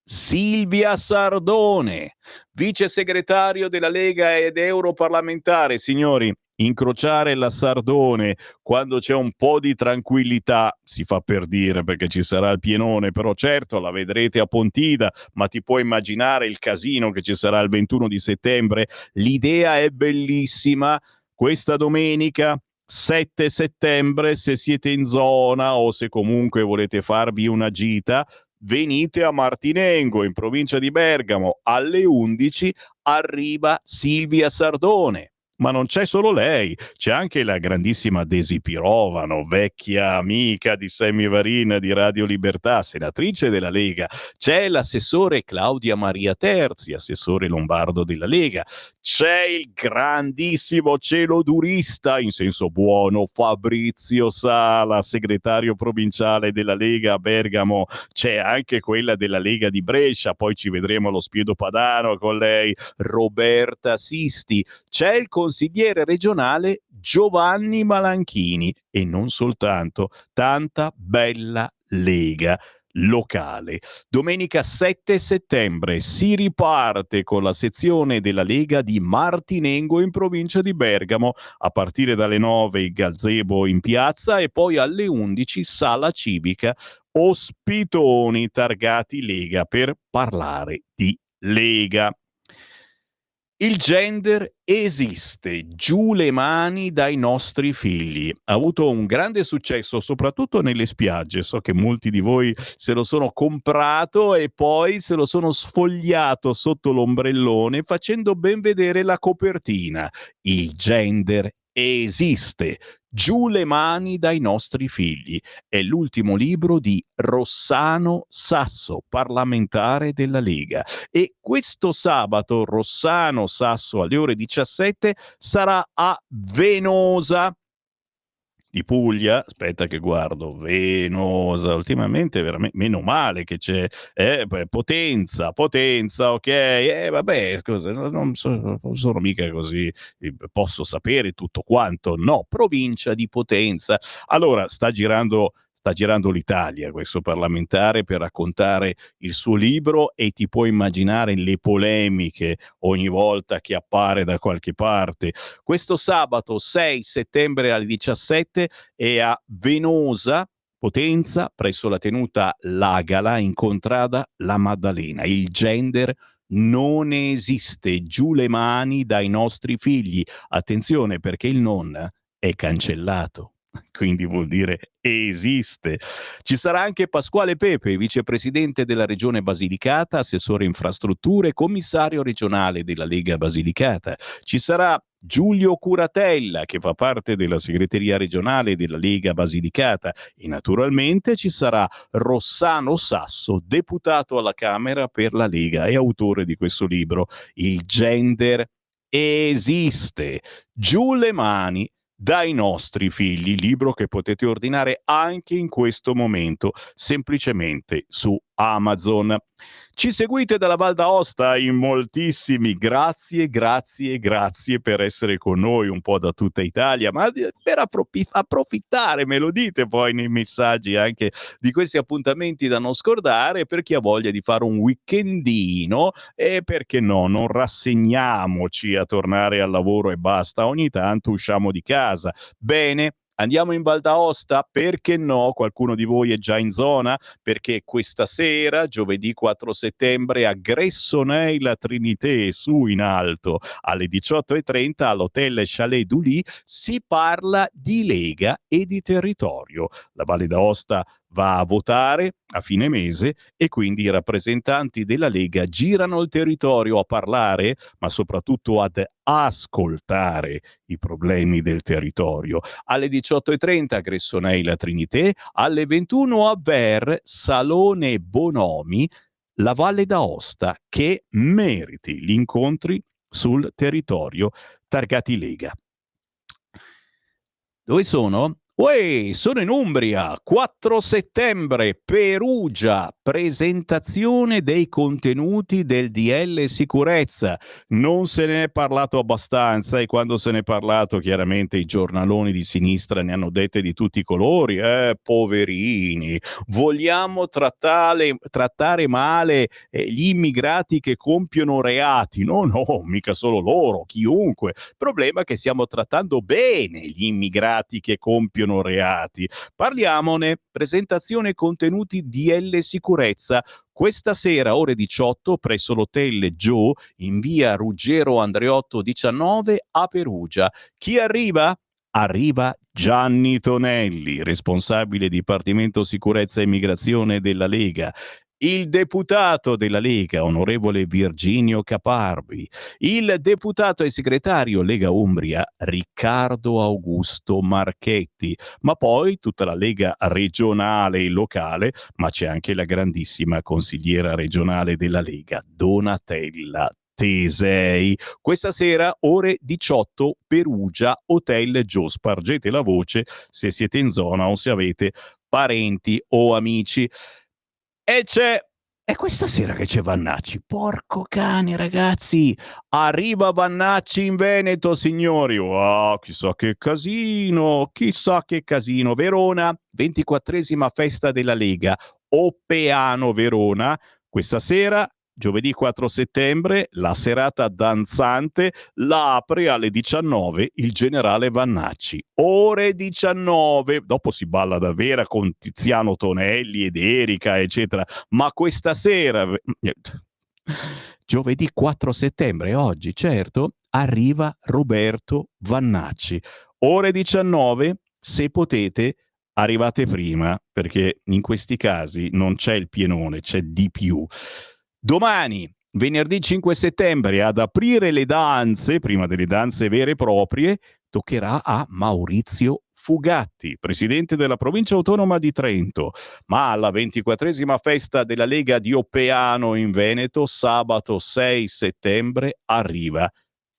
Silvia Sardone, vice segretario della Lega ed europarlamentare. Signori, incrociare la Sardone quando c'è un po' di tranquillità, si fa per dire perché ci sarà il pienone, però certo la vedrete a Pontida, ma ti puoi immaginare il casino che ci sarà il 21 di settembre. L'idea è bellissima. Questa domenica 7 settembre, se siete in zona o se comunque volete farvi una gita, venite a Martinengo, in provincia di Bergamo, alle 11 arriva Silvia Sardone. Ma non c'è solo lei, c'è anche la grandissima Desi Pirovano, vecchia amica di Sammy Varin di Radio Libertà, senatrice della Lega. C'è l'assessore Claudia Maria Terzi, assessore lombardo della Lega. C'è il grandissimo celodurista, in senso buono, Fabrizio Sala, segretario provinciale della Lega a Bergamo. C'è anche quella della Lega di Brescia, poi ci vedremo allo Spiedo Padano con lei, Roberta Sisti. C'è il consigliere regionale Giovanni Malanchini e non soltanto, tanta bella Lega locale. Domenica 7 settembre si riparte con la sezione della Lega di Martinengo in provincia di Bergamo, a partire dalle 9 il gazebo in piazza e poi alle 11 sala civica, ospitoni targati Lega per parlare di Lega. Il gender esiste, giù le mani dai nostri figli. Ha avuto un grande successo soprattutto nelle spiagge. So che molti di voi se lo sono comprato e poi se lo sono sfogliato sotto l'ombrellone facendo ben vedere la copertina. Il gender esiste, giù le mani dai nostri figli. È l'ultimo libro di Rossano Sasso, parlamentare della Lega. E questo sabato Rossano Sasso alle ore 17 sarà a Venosa di Puglia. Aspetta che guardo, Venosa, ultimamente veramente meno male che c'è Potenza, ok, vabbè, scusa, non sono mica così, posso sapere tutto quanto, no, provincia di Potenza. Allora sta girando l'Italia questo parlamentare per raccontare il suo libro e ti puoi immaginare le polemiche ogni volta che appare da qualche parte. Questo sabato 6 settembre alle 17 è a Venosa, Potenza, presso la tenuta L'Agala in contrada La Maddalena. Il gender non esiste, giù le mani dai nostri figli. Attenzione perché il non è cancellato. quindi vuol dire esiste. Ci sarà anche Pasquale Pepe, vicepresidente della regione Basilicata, assessore infrastrutture, commissario regionale della Lega Basilicata. Ci sarà Giulio Curatella, che fa parte della segreteria regionale della Lega Basilicata, e naturalmente ci sarà Rossano Sasso, deputato alla Camera per la Lega e autore di questo libro, Il gender esiste. Giù le mani dai nostri figli, libro che potete ordinare anche in questo momento, semplicemente su Amazon. Ci seguite dalla Val d'Aosta in moltissimi, grazie per essere con noi un po' da tutta Italia, ma per approfittare, me lo dite poi nei messaggi anche di questi appuntamenti da non scordare, per chi ha voglia di fare un weekendino, e perché no, non rassegniamoci a tornare al lavoro e basta, ogni tanto usciamo di casa. Bene, andiamo in Val d'Aosta? Perché no? Qualcuno di voi è già in zona? Perché questa sera, giovedì 4 settembre, a Gressoney Trinité, su in alto, alle 18:30 all'Hotel Chalet Dully, si parla di Lega e di territorio. La Valle d'Aosta va a votare a fine mese e quindi i rappresentanti della Lega girano il territorio a parlare, ma soprattutto ad ascoltare i problemi del territorio. Alle 18:30 a Gressoney Trinité, alle 21 a Ver, Salone Bonomi, la Valle d'Aosta che meriti gli incontri sul territorio targati Lega. Dove sono? Uè, sono in Umbria, 4 settembre, Perugia, presentazione dei contenuti del DL Sicurezza. Non se ne è parlato abbastanza, e quando se ne è parlato chiaramente i giornaloni di sinistra ne hanno dette di tutti i colori. Poverini, vogliamo trattare male gli immigrati che compiono reati? No, mica solo loro, chiunque. Il problema è che stiamo trattando bene gli immigrati che compiono reati. Parliamone. Presentazione contenuti DL Sicurezza. Questa sera, ore 18, presso l'Hotel Joe, in via Ruggero Andreotto 19 a Perugia. Chi arriva? Arriva Gianni Tonelli, responsabile Dipartimento Sicurezza e Immigrazione della Lega. Il deputato della Lega, onorevole Virginio Caparbi, il deputato e segretario Lega Umbria, Riccardo Augusto Marchetti, ma poi tutta la Lega regionale e locale, ma c'è anche la grandissima consigliera regionale della Lega, Donatella Tesei. Questa sera, ore 18, Perugia, Hotel Joe. Spargete la voce se siete in zona o se avete parenti o amici. E è questa sera che c'è Vannacci. Porco cane, ragazzi. Arriva Vannacci in Veneto, signori. Wow, chissà che casino. Verona, 24esima festa della Lega. Oppeano Verona. Questa sera, giovedì 4 settembre, la serata danzante la apre alle 19 il generale Vannacci. Ore 19, dopo si balla da vera con Tiziano Tonelli ed Erika, eccetera, ma questa sera, giovedì 4 settembre, oggi, certo, arriva Roberto Vannacci. Ore 19, se potete, arrivate prima, perché in questi casi non c'è il pienone, c'è di più. Domani, venerdì 5 settembre, ad aprire le danze, prima delle danze vere e proprie, toccherà a Maurizio Fugatti, presidente della provincia autonoma di Trento, ma alla 24esima festa della Lega di Oppeano in Veneto, sabato 6 settembre, arriva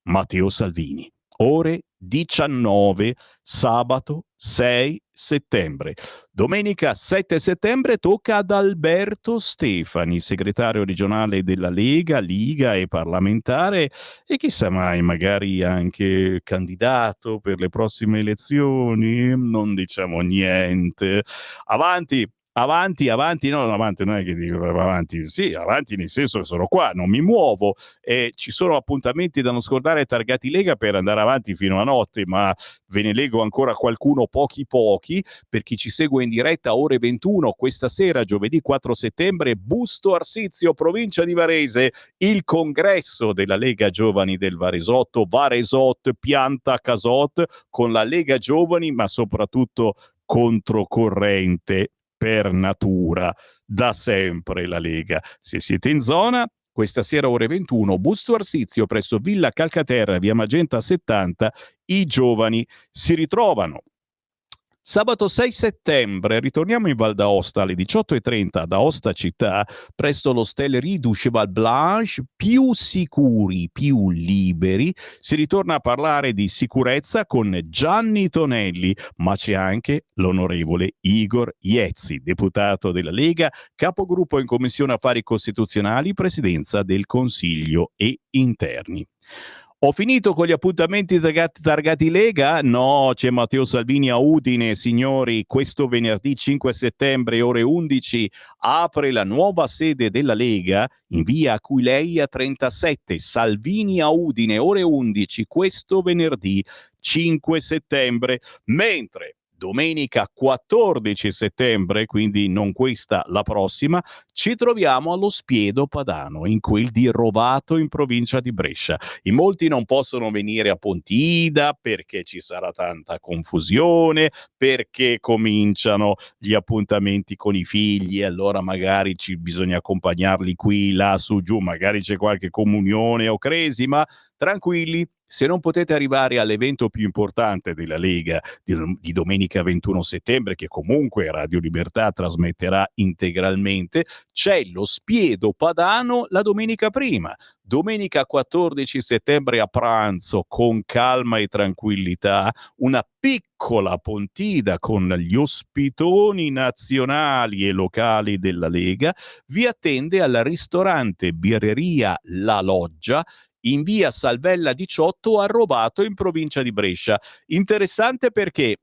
Matteo Salvini. Ore 19, sabato 6 settembre. Domenica 7 settembre tocca ad Alberto Stefani, segretario regionale della Lega, Liga e parlamentare, e chissà mai magari anche candidato per le prossime elezioni. Non diciamo niente. Avanti! avanti, no, avanti, non è che dico avanti, sì, avanti nel senso che sono qua, non mi muovo, ci sono appuntamenti da non scordare targati Lega per andare avanti fino a notte, ma ve ne leggo ancora qualcuno, pochi, per chi ci segue in diretta, ore 21, questa sera, giovedì 4 settembre, Busto Arsizio, provincia di Varese, il congresso della Lega Giovani del Varesotto, Varesot, Pianta Casot, con la Lega Giovani, ma soprattutto controcorrente per natura, da sempre la Lega. Se siete in zona, questa sera ore 21, Busto Arsizio presso Villa Calcaterra, via Magenta 70, i giovani si ritrovano. Sabato 6 settembre ritorniamo in Val d'Aosta alle 18:30 ad Aosta città, presso l'Hostellerie du Cheval Blanche, più sicuri, più liberi. Si ritorna a parlare di sicurezza con Gianni Tonelli, ma c'è anche l'onorevole Igor Iezzi, deputato della Lega, capogruppo in Commissione Affari Costituzionali, Presidenza del Consiglio e Interni. Ho finito con gli appuntamenti targati Lega? No, c'è Matteo Salvini a Udine, signori, questo venerdì 5 settembre ore 11 apre la nuova sede della Lega in via Aquileia 37, Salvini a Udine, ore 11, questo venerdì 5 settembre, mentre domenica 14 settembre, quindi non questa, la prossima, ci troviamo allo Spiedo Padano, in quel di Rovato in provincia di Brescia. In molti non possono venire a Pontida perché ci sarà tanta confusione, perché cominciano gli appuntamenti con i figli, allora magari bisogna accompagnarli qui, là, su, giù, magari c'è qualche comunione o cresima. Tranquilli, se non potete arrivare all'evento più importante della Lega di domenica 21 settembre, che comunque Radio Libertà trasmetterà integralmente, c'è lo Spiedo Padano la domenica prima. Domenica 14 settembre a pranzo, con calma e tranquillità, una piccola Pontida con gli ospitoni nazionali e locali della Lega vi attende al ristorante birreria La Loggia in via Salvella 18 a Rovato in provincia di Brescia. Interessante perché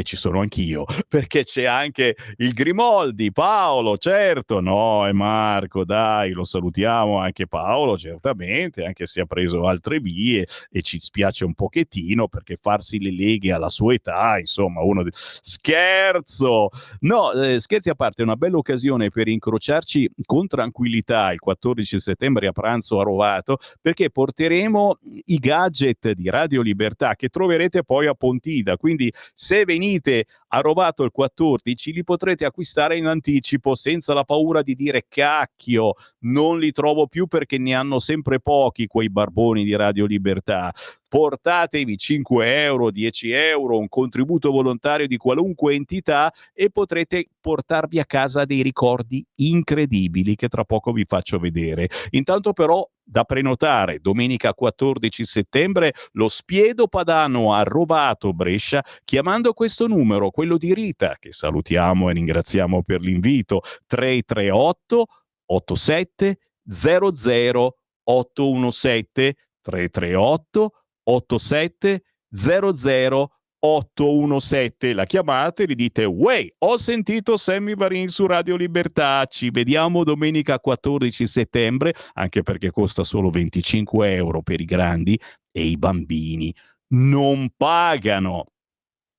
ci sono anch'io, perché c'è anche il Grimoldi, Paolo, certo, no, è Marco, dai, lo salutiamo anche Paolo, certamente, anche se ha preso altre vie e ci spiace un pochettino perché farsi le leghe alla sua età, insomma, scherzo! No, scherzi a parte, è una bella occasione per incrociarci con tranquillità il 14 settembre a pranzo a Rovato, perché porteremo i gadget di Radio Libertà che troverete poi a Pontida, quindi se venite a Rovato il 14 li potrete acquistare in anticipo senza la paura di dire cacchio, non li trovo più perché ne hanno sempre pochi quei barboni di Radio Libertà. Portatevi 5 euro, 10 euro, un contributo volontario di qualunque entità e potrete portarvi a casa dei ricordi incredibili che tra poco vi faccio vedere. Intanto però da prenotare domenica 14 settembre lo Spiedo Padano a Rovato Brescia chiamando questo numero, quello di Rita, che salutiamo e ringraziamo per l'invito, 338 87 00 817 338 87 00 817. La chiamate e gli dite: "Uè, ho sentito Sammy Varin su Radio Libertà, ci vediamo domenica 14 settembre", anche perché costa solo 25 euro per i grandi e i bambini non pagano.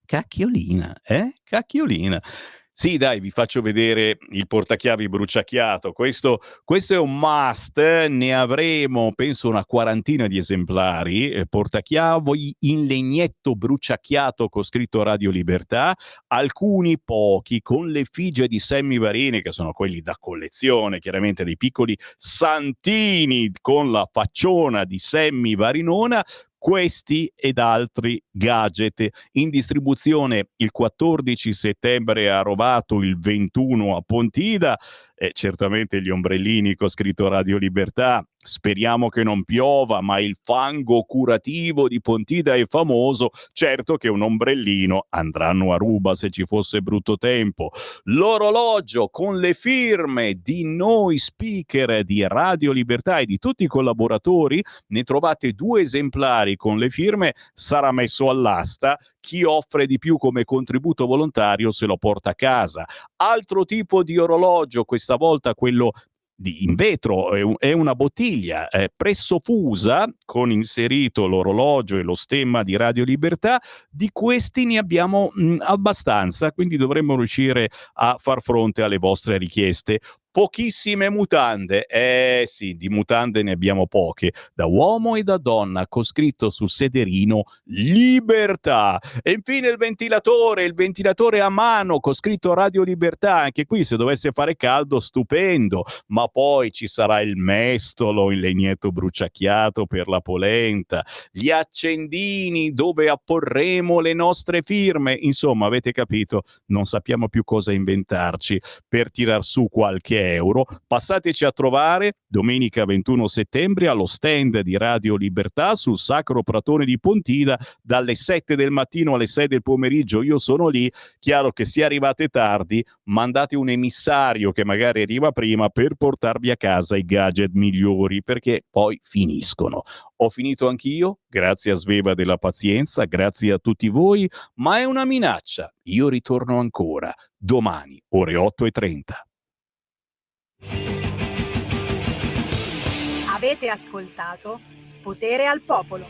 Cacchiolina, Cacchiolina. Sì, dai, vi faccio vedere il portachiavi bruciacchiato. Questo è un must, ne avremo penso una quarantina di esemplari, portachiavi in legnetto bruciacchiato con scritto Radio Libertà, alcuni pochi con l'effigie di Sammy Varini, che sono quelli da collezione, chiaramente dei piccoli santini con la facciona di Sammy Varinona. Questi ed altri gadget in distribuzione il 14 settembre a Rovato, il 21 a Pontida, certamente gli ombrellini con scritto Radio Libertà speriamo che non piova, ma il fango curativo di Pontida è famoso, certo che un ombrellino andranno a ruba se ci fosse brutto tempo. L'orologio con le firme di noi speaker di Radio Libertà e di tutti i collaboratori, ne trovate 2 esemplari con le firme, sarà messo all'asta, chi offre di più come contributo volontario se lo porta a casa. Altro tipo di orologio, questa volta quello in vetro, è una bottiglia presso fusa con inserito l'orologio e lo stemma di Radio Libertà. Di questi ne abbiamo abbastanza, quindi dovremmo riuscire a far fronte alle vostre richieste. Pochissime mutande, sì, di mutande ne abbiamo poche, da uomo e da donna, con scritto sul sederino Libertà. E infine il ventilatore a mano con scritto Radio Libertà, anche qui se dovesse fare caldo stupendo, ma poi ci sarà il mestolo in legnetto bruciacchiato per la polenta, gli accendini dove apporremo le nostre firme, insomma avete capito, non sappiamo più cosa inventarci per tirar su qualche euro. Passateci a trovare domenica 21 settembre allo stand di Radio Libertà sul Sacro Pratone di Pontida dalle 7 del mattino alle 6 del pomeriggio. Io sono lì. Chiaro che se arrivate tardi mandate un emissario che magari arriva prima per portarvi a casa i gadget migliori, perché poi finiscono. Ho finito anch'io, grazie a Sveva della pazienza, grazie a tutti voi, ma è una minaccia. Io ritorno ancora domani ore 8:30. Avete ascoltato Potere al Popolo.